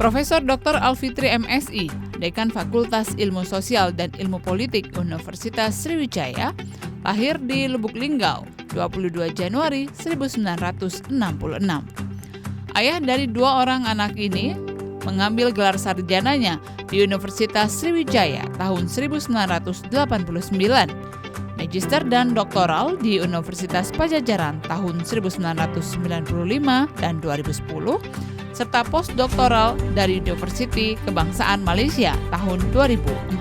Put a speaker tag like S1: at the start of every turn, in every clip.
S1: Profesor Dr. Alfitri MSI, Dekan Fakultas Ilmu Sosial dan Ilmu Politik Universitas Sriwijaya, lahir di Lubuk Linggau, 22 Januari 1966. Ayah dari dua orang anak ini mengambil gelar sarjananya di Universitas Sriwijaya tahun 1989, magister dan doktoral di Universitas Pajajaran tahun 1995 dan 2010, serta postdoktoral dari Universiti Kebangsaan Malaysia tahun 2014.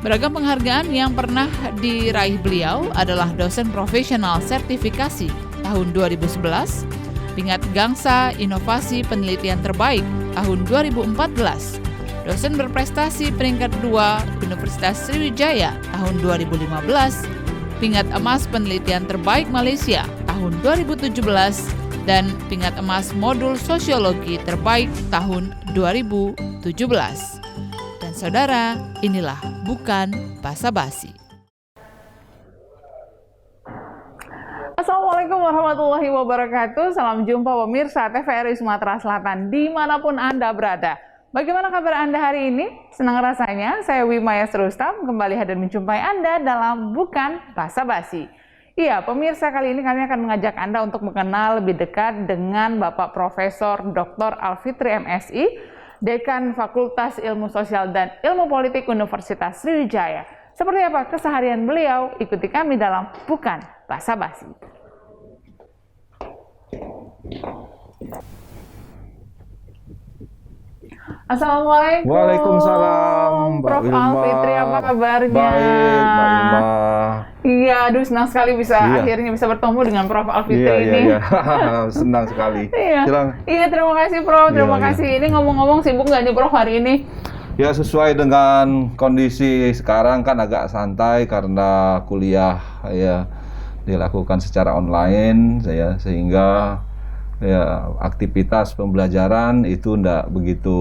S1: Beragam penghargaan yang pernah diraih beliau adalah dosen profesional sertifikasi tahun 2011, Pingat Gangsa Inovasi Penelitian Terbaik tahun 2014, dosen berprestasi peringkat 2 Universitas Sriwijaya tahun 2015, Pingat Emas Penelitian Terbaik Malaysia tahun 2017, dan Pingat Emas Modul Sosiologi Terbaik tahun 2017. Dan saudara, inilah Bukan Basa-Basi. Assalamualaikum warahmatullahi wabarakatuh. Salam jumpa pemirsa TVRI Sumatera Selatan dimanapun Anda berada. Bagaimana kabar Anda hari ini? Senang rasanya saya Wimaya Rustam kembali hadir menjumpai Anda dalam Bukan Basa-Basi. Iya, pemirsa, kali ini kami akan mengajak Anda untuk mengenal lebih dekat dengan Bapak Profesor Dr. Alfitri MSI, Dekan Fakultas Ilmu Sosial dan Ilmu Politik Universitas Sriwijaya. Seperti apa keseharian beliau? Ikuti kami dalam Bukan Basa-Basi. Assalamualaikum.
S2: Waalaikumsalam,
S1: Prof. Alfitri, apa kabarnya?
S2: Baik, Mbak Ilma.
S1: Iya, aduh senang sekali akhirnya bisa bertemu dengan Prof. Alfitri ini.
S2: Iya. Senang sekali.
S1: Iya, terima kasih Prof. Terima kasih. Ini ngomong-ngomong sibuk nggak nih Prof hari ini?
S2: Ya, sesuai dengan kondisi sekarang kan agak santai karena kuliah ya dilakukan secara online sehingga ya aktivitas pembelajaran itu tidak begitu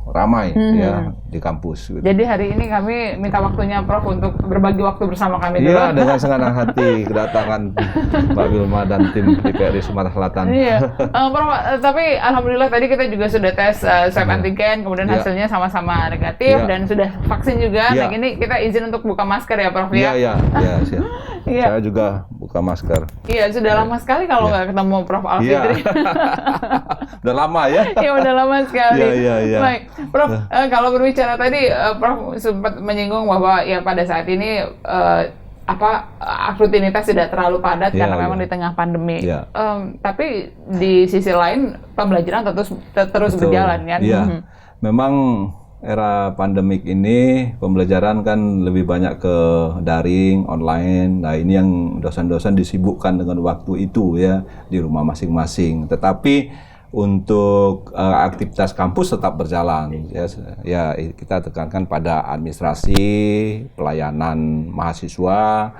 S2: ramai ya di kampus gitu.
S1: Jadi hari ini kami minta waktunya Prof untuk berbagi waktu bersama kami dulu.
S2: Iya, dengan senang hati kedatangan Mbak Wilma dan tim TVRI Sumatera Selatan.
S1: Iya, Prof, tapi alhamdulillah tadi kita juga sudah tes swab antigen, kemudian hasilnya sama-sama negatif dan sudah vaksin juga. Nah, ini kita izin untuk buka masker ya Prof ya.
S2: Iya, siap. Saya juga buka masker.
S1: Iya, sudah lama sekali kalau nggak ketemu Prof Alfitri.
S2: Udah lama ya?
S1: Iya, udah lama sekali.
S2: Iya.
S1: Baik, Prof, kalau berbicara tadi, Prof sempat menyinggung bahwa ya pada saat ini rutinitas tidak terlalu padat karena memang di tengah pandemi. Tapi di sisi lain pembelajaran terus berjalan kan?
S2: Iya, memang era pandemik ini pembelajaran kan lebih banyak ke daring, online. Nah, ini yang dosen-dosen disibukkan dengan waktu itu ya di rumah masing-masing. Tetapi untuk aktivitas kampus tetap berjalan ya kita tekankan pada administrasi, pelayanan mahasiswa,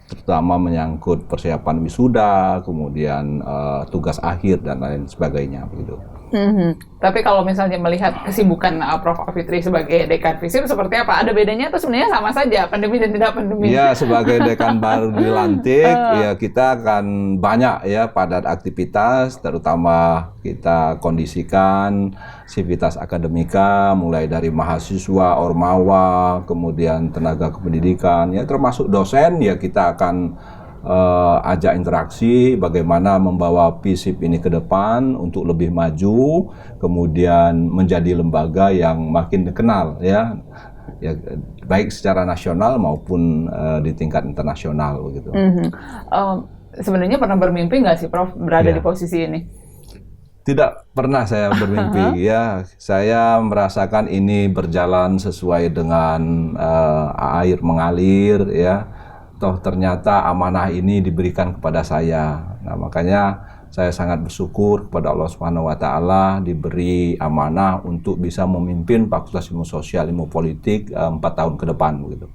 S2: terutama menyangkut persiapan wisuda, kemudian tugas akhir dan lain sebagainya begitu.
S1: Tapi kalau misalnya melihat kesibukan Prof. Alfitri sebagai dekan FISIP seperti apa? Ada bedanya atau sebenarnya sama saja pandemi dan tidak pandemi?
S2: Ya, sebagai dekan baru dilantik, ya kita akan banyak ya padat aktivitas, terutama kita kondisikan sivitas akademika mulai dari mahasiswa, ormawa, kemudian tenaga kependidikan, ya termasuk dosen ya kita akan ajak interaksi bagaimana membawa FISIP ini ke depan untuk lebih maju, kemudian menjadi lembaga yang makin dikenal ya baik secara nasional maupun di tingkat internasional begitu.
S1: Sebenarnya pernah bermimpi nggak sih Prof berada di posisi ini?
S2: Tidak pernah saya bermimpi ya. Saya merasakan ini berjalan sesuai dengan air mengalir ya. Toh ternyata amanah ini diberikan kepada saya. Nah, makanya saya sangat bersyukur kepada Allah Subhanahu wa taala diberi amanah untuk bisa memimpin Fakultas Ilmu Sosial Ilmu Politik 4 tahun ke depan begitu.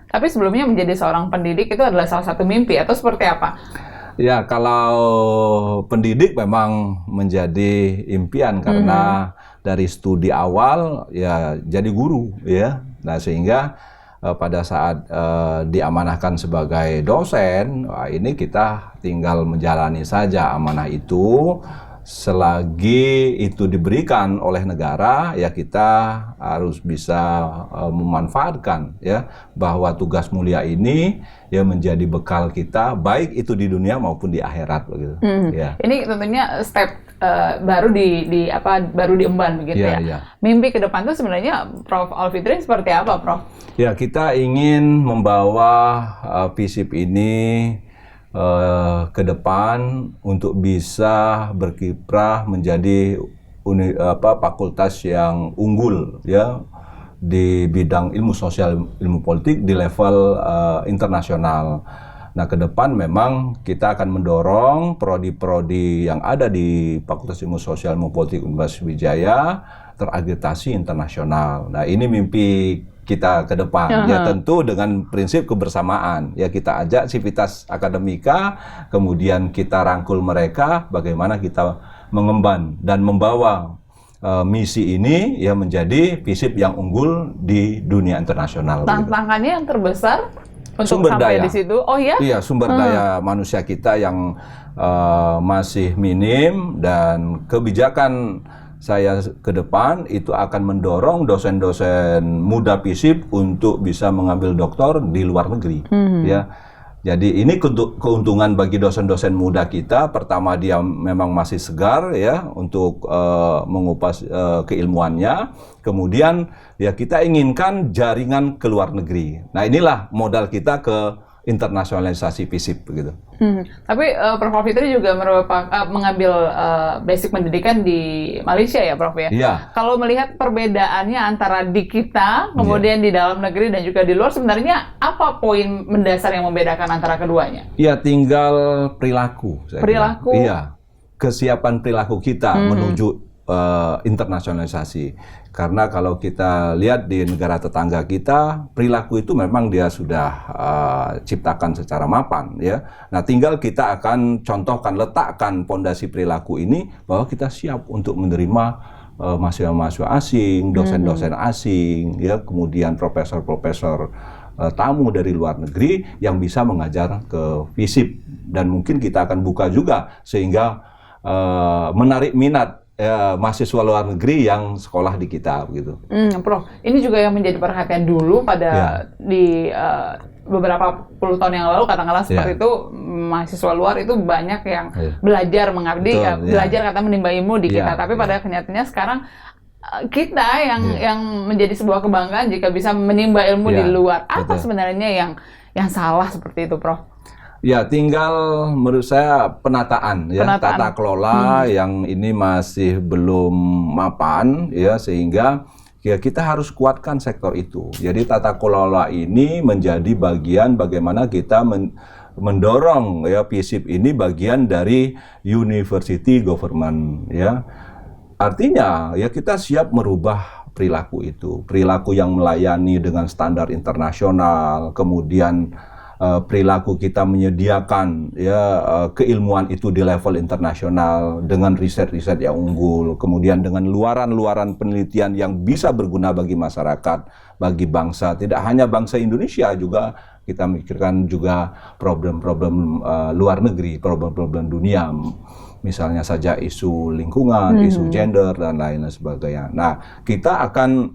S1: Tapi sebelumnya menjadi seorang pendidik itu adalah salah satu mimpi atau seperti apa?
S2: Ya, kalau pendidik memang menjadi impian karena dari studi awal ya jadi guru ya. Nah, sehingga pada saat diamanahkan sebagai dosen, ini kita tinggal menjalani saja amanah itu selagi itu diberikan oleh negara, ya kita harus bisa memanfaatkan ya bahwa tugas mulia ini ya menjadi bekal kita baik itu di dunia maupun di akhirat begitu. Ya.
S1: Ini tentunya step baru baru diemban begitu ya. Mimpi ke depan itu sebenarnya Prof. Alfitri seperti apa, Prof? Ya,
S2: kita ingin membawa FISIP ini ke depan untuk bisa berkiprah menjadi fakultas yang unggul ya di bidang ilmu sosial, ilmu politik di level internasional. Nah, ke depan memang kita akan mendorong prodi-prodi yang ada di Fakultas Ilmu Sosial Ilmu Politik Universitas Wijaya terakreditasi internasional. Nah, ini mimpi kita ke depan, ya tentu dengan prinsip kebersamaan. Ya kita ajak Civitas Akademika, kemudian kita rangkul mereka, bagaimana kita mengemban dan membawa misi ini ya menjadi FISIP yang unggul di dunia internasional.
S1: Tantangannya yang terbesar untuk
S2: sumber
S1: sampai
S2: daya
S1: di situ. Oh ya?
S2: Iya, sumber daya manusia kita yang masih minim, dan kebijakan saya ke depan itu akan mendorong dosen-dosen muda FISIP untuk bisa mengambil doktor di luar negeri. Ya, jadi ini keuntungan bagi dosen-dosen muda kita. Pertama, dia memang masih segar ya untuk mengupas keilmuannya. Kemudian ya kita inginkan jaringan ke luar negeri. Nah, inilah modal kita ke internasionalisasi FISIP begitu.
S1: Tapi Prof. Alfitri juga mengambil basic pendidikan di Malaysia ya, Prof ya?
S2: Iya.
S1: Kalau melihat perbedaannya antara di kita, kemudian di dalam negeri dan juga di luar, sebenarnya apa poin mendasar yang membedakan antara keduanya?
S2: Iya, tinggal perilaku.
S1: Perilaku?
S2: Iya, kesiapan perilaku kita menuju internasionalisasi. Karena kalau kita lihat di negara tetangga kita, perilaku itu memang dia sudah ciptakan secara mapan ya. Nah, tinggal kita akan contohkan, letakkan pondasi perilaku ini bahwa kita siap untuk menerima mahasiswa-mahasiswa asing, dosen-dosen asing, ya, kemudian profesor-profesor tamu dari luar negeri yang bisa mengajar ke FISIP, dan mungkin kita akan buka juga sehingga menarik minat mahasiswa luar negeri yang sekolah di kita begitu.
S1: Prof, ini juga yang menjadi perhatian dulu pada di beberapa puluh tahun yang lalu, katakanlah seperti itu, mahasiswa luar itu banyak yang belajar mengabdi, belajar kata menimba ilmu di kita. Tapi pada kenyataannya sekarang kita yang menjadi sebuah kebanggaan jika bisa menimba ilmu di luar. Apa sebenarnya yang salah seperti itu, Prof?
S2: Ya, tinggal menurut saya penataan ya, tata kelola yang ini masih belum mapan ya, sehingga ya kita harus kuatkan sektor itu. Jadi tata kelola ini menjadi bagian bagaimana kita mendorong ya FISIP ini bagian dari university government ya. Artinya ya kita siap merubah perilaku itu, perilaku yang melayani dengan standar internasional, kemudian perilaku kita menyediakan ya keilmuan itu di level internasional dengan riset-riset yang unggul, kemudian dengan luaran-luaran penelitian yang bisa berguna bagi masyarakat, bagi bangsa, tidak hanya bangsa Indonesia, juga kita mikirkan juga problem-problem luar negeri, problem-problem dunia, misalnya saja isu lingkungan, isu gender dan lain sebagainya. Nah, kita akan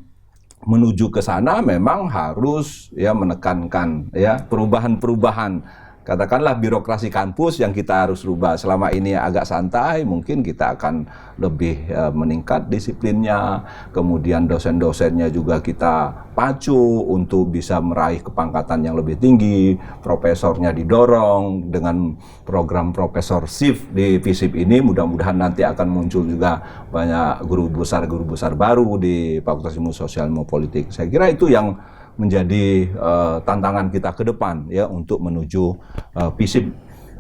S2: menuju ke sana memang harus ya menekankan ya perubahan-perubahan. Katakanlah birokrasi kampus yang kita harus rubah. Selama ini agak santai, mungkin kita akan lebih meningkat disiplinnya. Kemudian dosen-dosennya juga kita pacu untuk bisa meraih kepangkatan yang lebih tinggi. Profesornya didorong dengan program profesorship di FISIP ini. Mudah-mudahan nanti akan muncul juga banyak guru besar baru di Fakultas Ilmu Sosial Ilmu Politik. Saya kira itu yang menjadi tantangan kita ke depan ya untuk menuju FISIP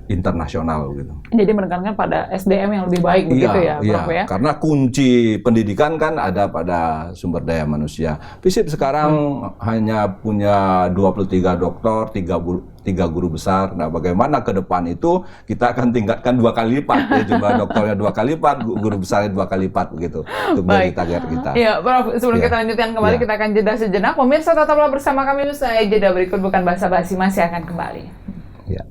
S2: internasional gitu.
S1: Jadi menekankan pada SDM yang lebih baik begitu ya, Prof ya.
S2: Karena kunci pendidikan kan ada pada sumber daya manusia. FISIP sekarang hanya punya 23 doktor, 3 guru besar. Nah, bagaimana ke depan itu kita akan tingkatkan 2 kali lipat ya, jumlah doktornya 2 kali lipat, guru besarnya 2 kali lipat begitu untuk menjadi target kita.
S1: Iya, Prof, sebelum kita lanjutkan kembali kita akan jeda sejenak. Pemirsa tetaplah bersama kami, usai jeda berikut bukan basa-basi masih akan kembali.
S2: Ya.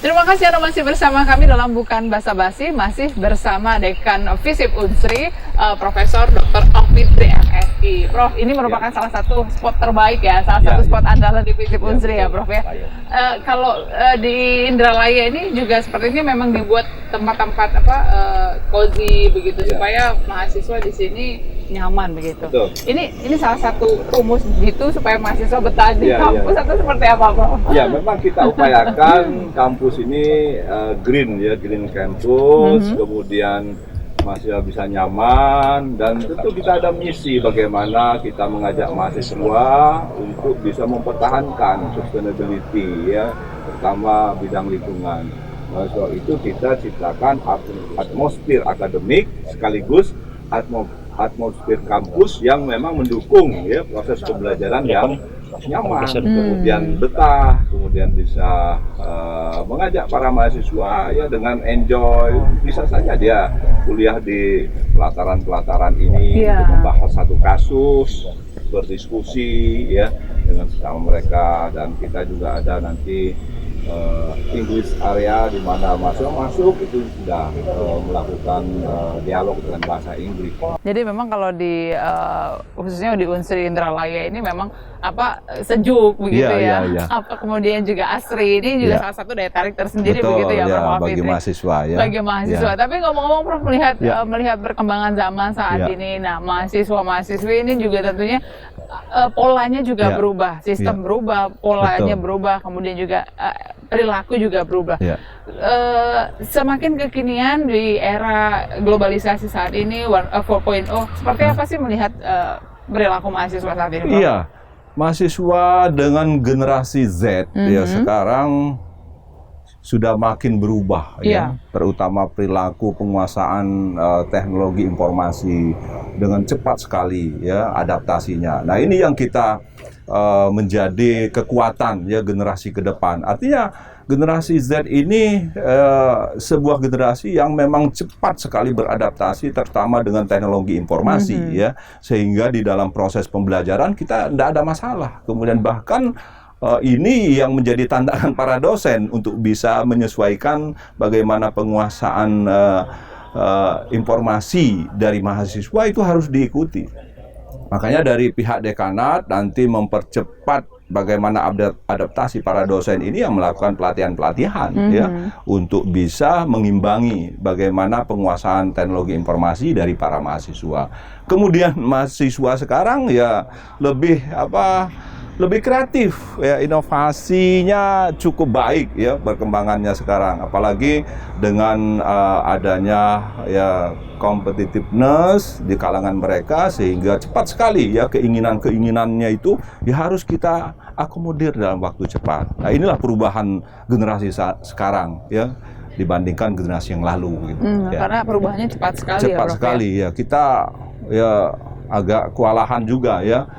S1: Terima kasih Anda masih bersama kami dalam Bukan Basa-Basi, masih bersama Dekan FISIP Unsri, Profesor Dr. Okfitri MSI. Prof, ini merupakan salah satu spot terbaik ya, salah satu spot andalan di FISIP Unsri ya, Prof ya. Kalau di Indralaya ini juga sepertinya memang dibuat tempat-tempat cozy begitu supaya mahasiswa di sini nyaman begitu.
S3: Betul.
S1: Ini salah satu rumus gitu supaya mahasiswa betah di kampus atau seperti apa, Prof?
S3: Ya, memang kita upayakan kampus ini green ya, green campus, kemudian mahasiswa bisa nyaman, dan tentu kita ada misi bagaimana kita mengajak mahasiswa untuk bisa mempertahankan sustainability ya, terutama bidang lingkungan. Soal itu kita ciptakan atmosfer akademik sekaligus atmosfer kampus yang memang mendukung ya proses pembelajaran yang nyaman, kemudian betah, kemudian bisa mengajak para mahasiswa ya dengan enjoy. Bisa saja dia kuliah di pelataran-pelataran ini untuk membahas satu kasus, berdiskusi ya dengan sesama mereka, dan kita juga ada nanti English area di mana masuk itu sudah melakukan dialog dengan bahasa Inggris.
S1: Jadi memang kalau di khususnya di Unsri Indralaya ini memang sejuk begitu ya. Kemudian juga asri ini juga salah satu daya tarik tersendiri. Betul, begitu ya, Prof.
S2: Bagi mahasiswa ya.
S1: Bagi mahasiswa. Tapi ngomong-ngomong, Prof, melihat perkembangan zaman saat ini, nah mahasiswa-mahasiswi ini juga tentunya polanya juga berubah, sistem berubah, polanya berubah, kemudian juga perilaku juga berubah. Semakin kekinian di era globalisasi saat ini 4.0, seperti apa sih melihat perilaku mahasiswa saat ini, Prof?
S2: Iya, mahasiswa dengan generasi Z ya sekarang sudah makin berubah ya, terutama perilaku penguasaan teknologi informasi dengan cepat sekali ya adaptasinya. Nah, ini yang kita menjadi kekuatan ya generasi ke depan. Artinya generasi Z ini sebuah generasi yang memang cepat sekali beradaptasi, terutama dengan teknologi informasi ya, sehingga di dalam proses pembelajaran kita tidak ada masalah. Kemudian bahkan ini yang menjadi tantangan para dosen untuk bisa menyesuaikan bagaimana penguasaan informasi dari mahasiswa itu harus diikuti. Makanya dari pihak dekanat nanti mempercepat bagaimana adaptasi para dosen ini yang melakukan pelatihan-pelatihan ya untuk bisa mengimbangi bagaimana penguasaan teknologi informasi dari para mahasiswa. Kemudian mahasiswa sekarang ya lebih kreatif ya, inovasinya cukup baik ya perkembangannya sekarang, apalagi dengan adanya ya competitiveness di kalangan mereka, sehingga cepat sekali ya keinginannya itu ya harus kita akomodir dalam waktu cepat. Nah, inilah perubahan generasi sekarang ya dibandingkan generasi yang lalu gitu.
S1: Karena perubahannya cepat sekali.
S2: Cepat sekali ya, kita ya agak kewalahan juga ya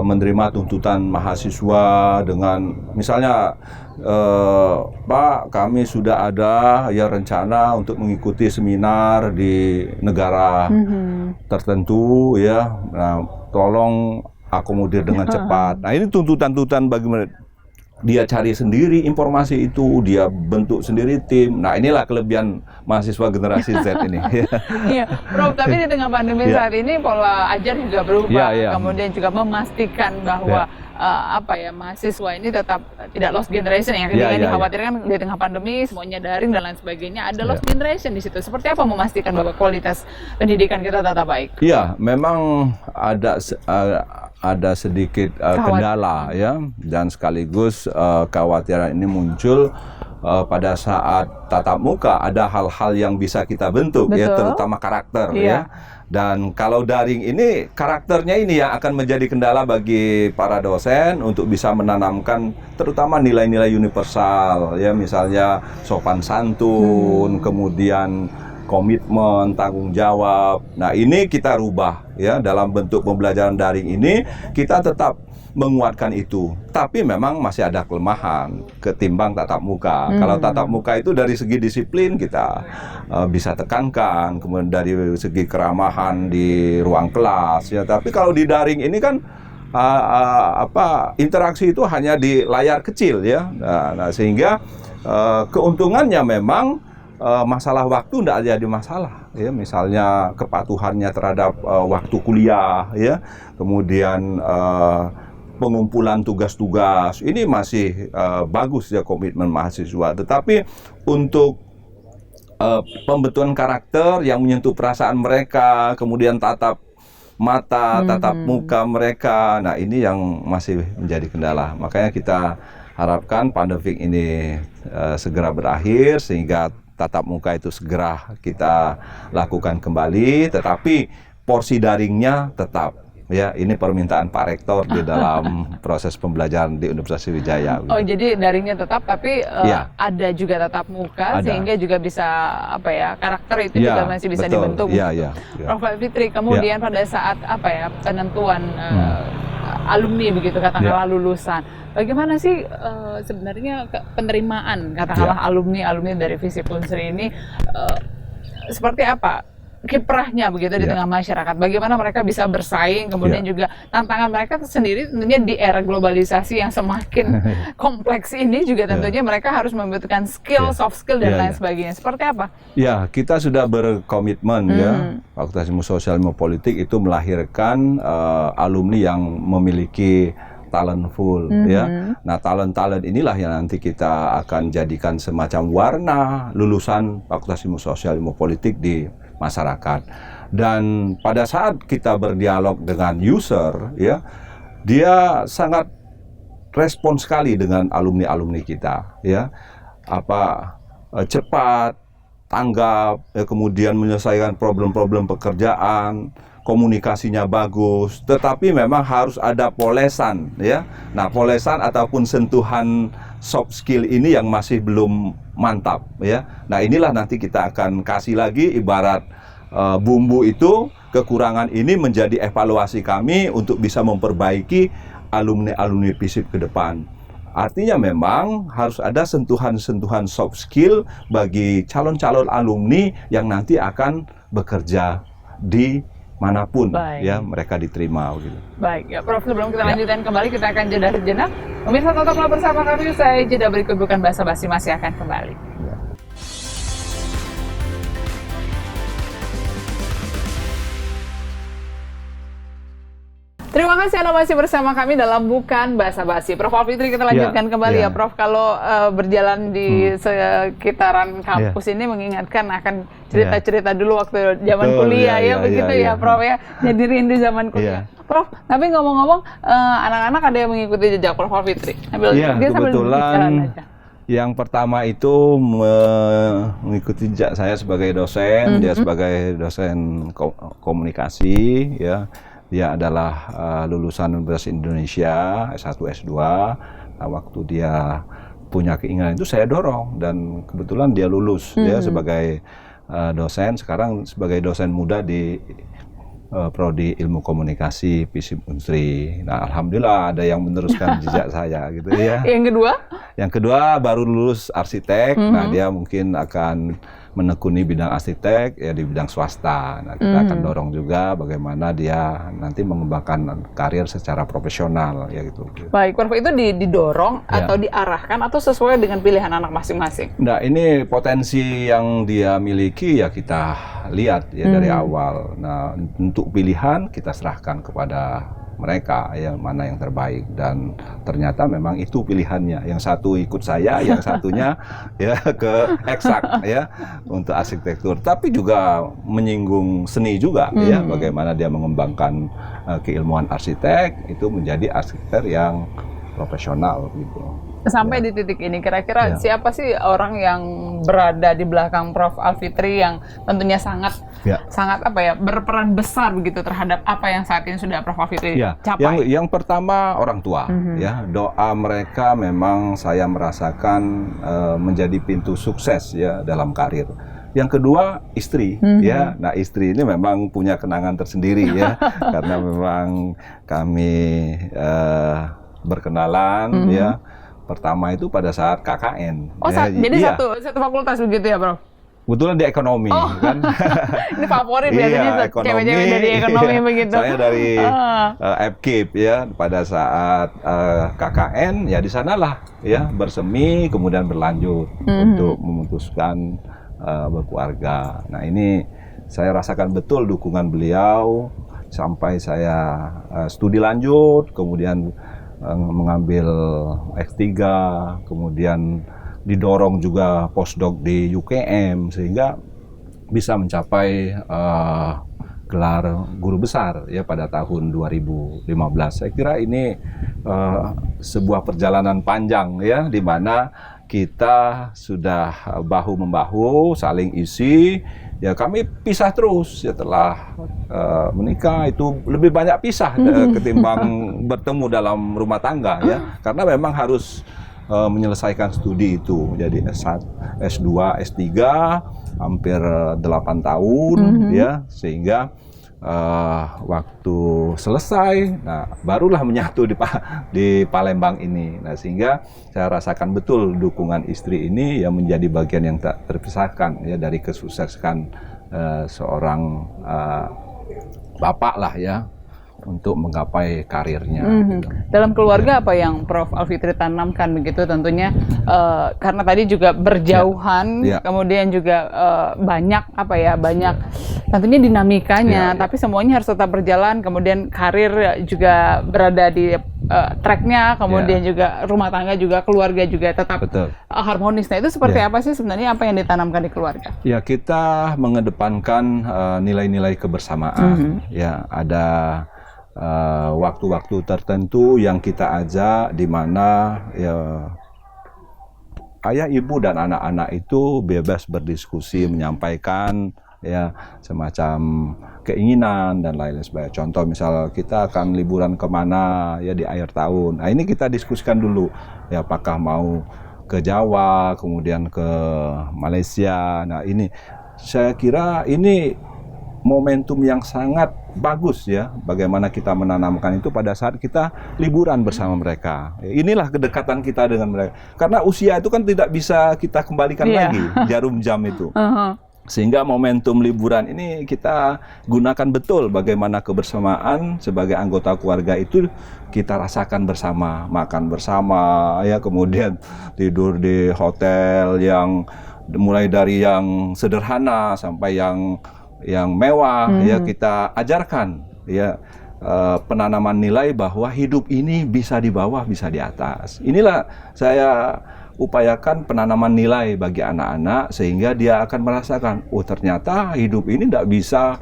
S2: menerima tuntutan mahasiswa dengan misalnya Pak, kami sudah ada ya rencana untuk mengikuti seminar di negara tertentu ya. Nah, tolong akomodir dengan cepat. Nah, ini tuntutan-tuntutan bagi mereka. Dia cari sendiri informasi itu, dia bentuk sendiri tim. Nah, inilah kelebihan mahasiswa generasi Z ini.
S1: Iya, Prof, tapi di tengah pandemi saat ini pola ajar juga berubah. Kemudian juga memastikan bahwa mahasiswa ini tetap tidak lost generation yang ketika dikhawatirkan di tengah pandemi semuanya daring dan lain sebagainya, ada lost generation di situ. Seperti apa memastikan bahwa kualitas pendidikan kita tetap baik? Iya,
S2: memang ada sedikit kendala ya, dan sekaligus kekhawatiran ini muncul pada saat tatap muka. Ada hal-hal yang bisa kita bentuk ya, terutama karakter ya. Dan kalau daring ini, karakternya ini yang akan menjadi kendala bagi para dosen untuk bisa menanamkan terutama nilai-nilai universal ya, misalnya sopan santun, kemudian komitmen, tanggung jawab. Nah, ini kita rubah ya, dalam bentuk pembelajaran daring ini kita tetap menguatkan itu, tapi memang masih ada kelemahan ketimbang tatap muka. Kalau tatap muka itu dari segi disiplin kita bisa tekankan, kemudian dari segi keramahan di ruang kelas ya. Tapi kalau di daring ini kan interaksi itu hanya di layar kecil ya. Nah, sehingga keuntungannya memang masalah waktu tidak jadi masalah, ya. Misalnya kepatuhannya terhadap waktu kuliah, ya, kemudian pengumpulan tugas-tugas ini masih bagus ya komitmen mahasiswa. Tetapi untuk pembentukan karakter yang menyentuh perasaan mereka, kemudian tatap mata, tatap muka mereka, nah ini yang masih menjadi kendala. Makanya kita harapkan pandemi ini segera berakhir sehingga tatap muka itu segera kita lakukan kembali, tetapi porsi daringnya tetap. Ya, ini permintaan Pak Rektor di dalam proses pembelajaran di Universitas Sriwijaya.
S1: Oh, jadi daringnya tetap, tapi
S2: Ya.
S1: ada juga tatap muka,
S2: Ada.
S1: sehingga juga bisa apa ya, karakter itu juga masih bisa
S2: betul.
S1: dibentuk.
S2: Ya.
S1: Prof. Fitri, kemudian pada saat apa ya penentuan alumni begitu katakanlah lulusan, bagaimana sih sebenarnya penerimaan katakanlah alumni dari Visip Unsri ini seperti apa? Kiprahnya begitu di tengah masyarakat, bagaimana mereka bisa bersaing, kemudian juga tantangan mereka sendiri tentunya di era globalisasi yang semakin kompleks ini juga tentunya mereka harus membutuhkan skill, soft skill dan lain sebagainya. Seperti apa?
S2: Ya, kita sudah berkomitmen ya, Fakultas Ilmu Sosial Ilmu Politik itu melahirkan alumni yang memiliki talentful ya. Nah, talent inilah yang nanti kita akan jadikan semacam warna lulusan Fakultas Ilmu Sosial Ilmu Politik di masyarakat. Dan pada saat kita berdialog dengan user ya, dia sangat respon sekali dengan alumni kita ya. Cepat, tanggap, ya, kemudian menyelesaikan problem-problem pekerjaan, komunikasinya bagus, tetapi memang harus ada polesan ya. Nah, polesan ataupun sentuhan soft skill ini yang masih belum mantap ya. Nah, inilah nanti kita akan kasih lagi ibarat bumbu itu, kekurangan ini menjadi evaluasi kami untuk bisa memperbaiki alumni Visip ke depan. Artinya memang harus ada sentuhan-sentuhan soft skill bagi calon-calon alumni yang nanti akan bekerja di manapun ya mereka diterima gitu.
S1: Baik, ya Prof, sebelum kita lanjutkan kembali, kita akan jeda sejenak. Pemirsa, tetaplah bersama kami. Saya jeda berikut, bukan basa-basi, masih akan kembali. Terima kasih Anda masih bersama kami dalam Bukan Basa-basi. Prof. Fitri, kita lanjutkan kembali ya Prof. Kalau berjalan di sekitaran kampus ini mengingatkan akan cerita-cerita dulu waktu zaman kuliah ya begitu ya Prof ya. Jadi rindu zaman kuliah. Prof, tapi ngomong-ngomong anak-anak ada yang mengikuti jejak Prof. Fitri.
S2: Iya, kebetulan yang pertama itu mengikuti jejak saya sebagai dosen, dia sebagai dosen komunikasi ya. Dia adalah lulusan Universitas Indonesia S1 S2. Nah, waktu dia punya keinginan itu saya dorong dan kebetulan dia lulus ya sebagai dosen, sekarang sebagai dosen muda di Prodi Ilmu Komunikasi Visip Unsri. Nah, alhamdulillah ada yang meneruskan jejak saya gitu ya.
S1: Yang kedua?
S2: Yang kedua baru lulus arsitek. Nah, dia mungkin akan menekuni bidang arsitek ya di bidang swasta. Nah, kita akan dorong juga bagaimana dia nanti mengembangkan karir secara profesional ya gitu.
S1: Baik, Prof, itu didorong atau diarahkan atau sesuai dengan pilihan anak masing-masing?
S2: Nah, ini potensi yang dia miliki ya kita lihat ya dari awal. Nah, untuk pilihan kita serahkan kepada mereka yang mana yang terbaik, dan ternyata memang itu pilihannya. Yang satu ikut saya, yang satunya ya ke eksak ya untuk arsitektur, tapi juga menyinggung seni juga ya, bagaimana dia mengembangkan keilmuan arsitek itu menjadi arsitek yang profesional gitu.
S1: Sampai di titik ini, kira-kira siapa sih orang yang berada di belakang Prof. Alfitri yang tentunya sangat apa ya, berperan besar begitu terhadap apa yang saat ini sudah Prof. Alfitri capai?
S2: Yang pertama orang tua, ya, doa mereka memang saya merasakan menjadi pintu sukses ya dalam karir. Yang kedua istri, ya. Nah, istri ini memang punya kenangan tersendiri ya, karena memang kami berkenalan ya. Pertama itu pada saat KKN.
S1: Oh, jadi satu fakultas begitu ya, Prof?
S2: Kebetulan di ekonomi kan.
S1: Ini favorit biasanya
S2: Iya, ekonomi.
S1: cewek-cewek dari ekonomi begitu.
S2: Saya dari FKIP ya, pada saat KKN ya di sanalah ya bersemi kemudian berlanjut untuk memutuskan berkeluarga. Nah, ini saya rasakan betul dukungan beliau sampai saya studi lanjut, kemudian mengambil S3, kemudian didorong juga postdoc di UKM sehingga bisa mencapai gelar guru besar ya pada tahun 2015. Saya kira ini sebuah perjalanan panjang ya, di mana kita sudah bahu-membahu saling isi. Ya kami pisah terus setelah menikah, itu lebih banyak pisah ketimbang bertemu dalam rumah tangga ya, karena memang harus menyelesaikan studi itu. Jadi S1, S2, S3 hampir 8 tahun ya, sehingga waktu selesai, nah barulah menyatu di Palembang ini. Nah, sehingga saya rasakan betul dukungan istri ini yang menjadi bagian yang tak terpisahkan ya dari kesuksesan seorang bapak lah ya, untuk menggapai karirnya. Gitu.
S1: Dalam keluarga apa yang Prof. Alfitri tanamkan begitu tentunya, karena tadi juga berjauhan, kemudian juga banyak tentunya dinamikanya, tapi semuanya harus tetap berjalan, kemudian karir juga berada di tracknya, kemudian juga rumah tangga juga, keluarga juga tetap harmonis. Nah, itu seperti apa sih sebenarnya apa yang ditanamkan di keluarga? Ya,
S2: kita mengedepankan nilai-nilai kebersamaan. Ya, ada waktu-waktu tertentu yang kita ajak, di mana ya ayah, ibu, dan anak-anak itu bebas berdiskusi, menyampaikan ya semacam keinginan dan lain-lain sebagainya. Contoh misal kita akan liburan kemana ya di akhir tahun. Nah, ini kita diskusikan dulu ya, apakah mau ke Jawa, kemudian ke Malaysia. Nah, ini saya kira ini momentum yang sangat bagus ya, bagaimana kita menanamkan itu pada saat kita liburan bersama mereka. Inilah kedekatan kita dengan mereka. Karena usia itu kan tidak bisa kita kembalikan lagi, jarum jam itu. Sehingga momentum liburan ini kita gunakan betul, bagaimana kebersamaan sebagai anggota keluarga itu kita rasakan bersama, makan bersama ya, kemudian tidur di hotel yang mulai dari yang sederhana sampai yang mewah ya, kita ajarkan ya penanaman nilai bahwa hidup ini bisa di bawah, bisa di atas. Inilah saya upayakan penanaman nilai bagi anak-anak, sehingga dia akan merasakan, oh ternyata hidup ini tidak bisa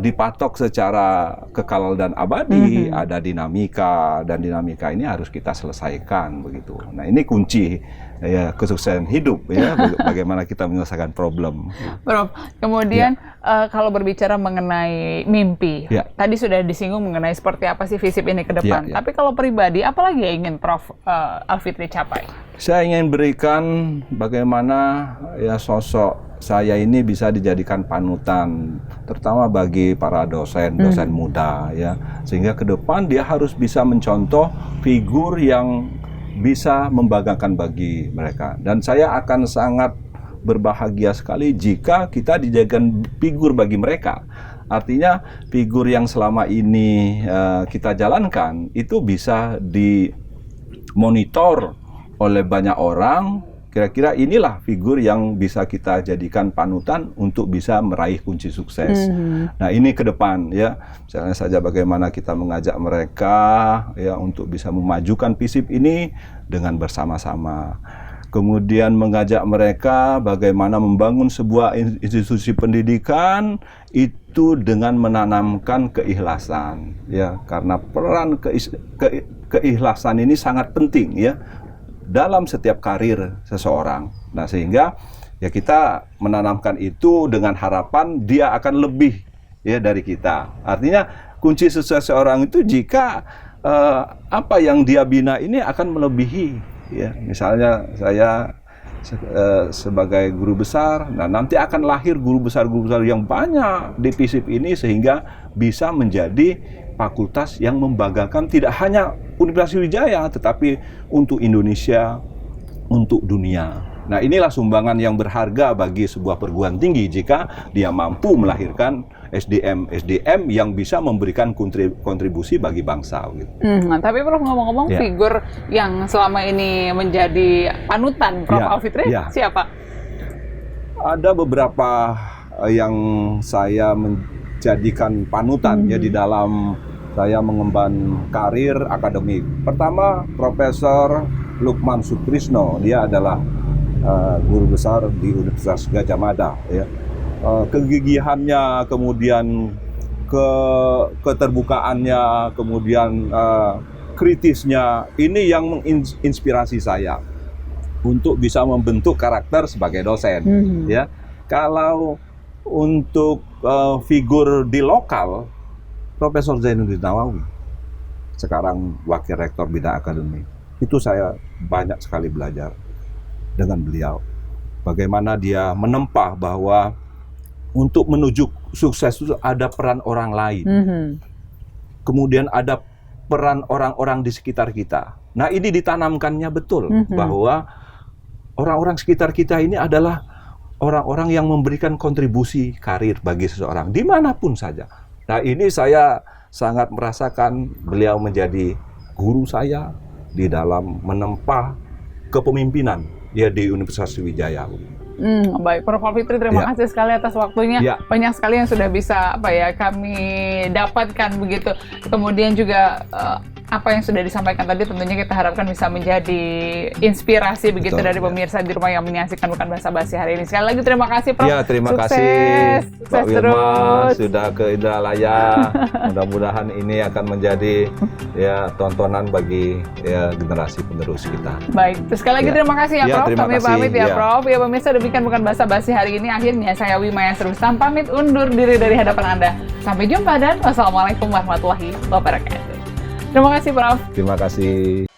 S2: dipatok secara kekal dan abadi, ada dinamika, dan dinamika ini harus kita selesaikan begitu. Nah, ini kunci ya kesuksesan hidup ya, bagaimana kita menyelesaikan problem.
S1: Prof, kemudian kalau berbicara mengenai mimpi, tadi sudah disinggung mengenai seperti apa sih visip ini ke depan. Tapi kalau pribadi, apa lagi yang ingin Prof Alfitri capai?
S2: Saya ingin berikan bagaimana ya sosok saya ini bisa dijadikan panutan, terutama bagi para dosen muda ya, sehingga ke depan dia harus bisa mencontoh figur yang bisa membanggakan bagi mereka. Dan saya akan sangat berbahagia sekali jika kita dijadikan figur bagi mereka. Artinya figur yang selama ini kita jalankan itu bisa dimonitor oleh banyak orang. Kira-kira inilah figur yang bisa kita jadikan panutan untuk bisa meraih kunci sukses. Nah, ini ke depan ya. Misalnya saja bagaimana kita mengajak mereka ya untuk bisa memajukan visip ini dengan bersama-sama. Kemudian mengajak mereka bagaimana membangun sebuah institusi pendidikan itu dengan menanamkan keikhlasan ya, karena peran keikhlasan ini sangat penting ya dalam setiap karir seseorang. Nah, sehingga ya kita menanamkan itu dengan harapan dia akan lebih ya dari kita. Artinya kunci sukses seseorang itu jika apa yang dia bina ini akan melebihi ya. Misalnya saya sebagai guru besar, nah nanti akan lahir guru besar yang banyak di visip ini, sehingga bisa menjadi fakultas yang membanggakan tidak hanya Universitas Sriwijaya, tetapi untuk Indonesia, untuk dunia. Nah, inilah sumbangan yang berharga bagi sebuah perguruan tinggi jika dia mampu melahirkan SDM yang bisa memberikan kontribusi bagi bangsa. Gitu.
S1: Tapi Prof, ngomong-ngomong, figur yang selama ini menjadi panutan Prof Alfitri siapa? Ada
S2: beberapa yang saya menjadikan panutan ya di dalam saya mengemban karir akademik. Pertama, Profesor Lukman Sutrisno, dia adalah guru besar di Universitas Gadjah Mada. Ya. Kegigihannya, kemudian keterbukaannya, kemudian kritisnya, ini yang menginspirasi saya untuk bisa membentuk karakter sebagai dosen. Ya, kalau untuk figur di lokal, Profesor Zainuddin Nawawi, sekarang Wakil Rektor Bidang Akademik, itu saya banyak sekali belajar dengan beliau. Bagaimana dia menempa bahwa untuk menuju sukses itu ada peran orang lain. Kemudian ada peran orang-orang di sekitar kita. Nah, ini ditanamkannya betul bahwa orang-orang sekitar kita ini adalah orang-orang yang memberikan kontribusi karir bagi seseorang dimanapun saja. Nah, ini saya sangat merasakan beliau menjadi guru saya di dalam menempa kepemimpinan dia di Universitas Sriwijaya.
S1: Baik, Prof Alfitri, terima kasih sekali atas waktunya. Banyak sekali yang sudah bisa kami dapatkan begitu. Kemudian juga apa yang sudah disampaikan tadi tentunya kita harapkan bisa menjadi inspirasi begitu dari pemirsa di rumah yang menyaksikan Bukan Basa-Basi hari ini. Sekali lagi terima kasih Prof.
S2: Ya, terima kasih Pak Wilma sudah ke Indralaya. Mudah-mudahan ini akan menjadi tontonan bagi generasi penerus kita.
S1: Baik, sekali lagi terima kasih ya Prof. Kami pamit ya Prof. Ya pemirsa, demikian Bukan Basa-Basi hari ini. Akhirnya saya Wimaya Rustam pamit undur diri dari hadapan Anda. Sampai jumpa dan wassalamualaikum warahmatullahi wabarakatuh. Terima kasih Prof.
S2: Terima kasih.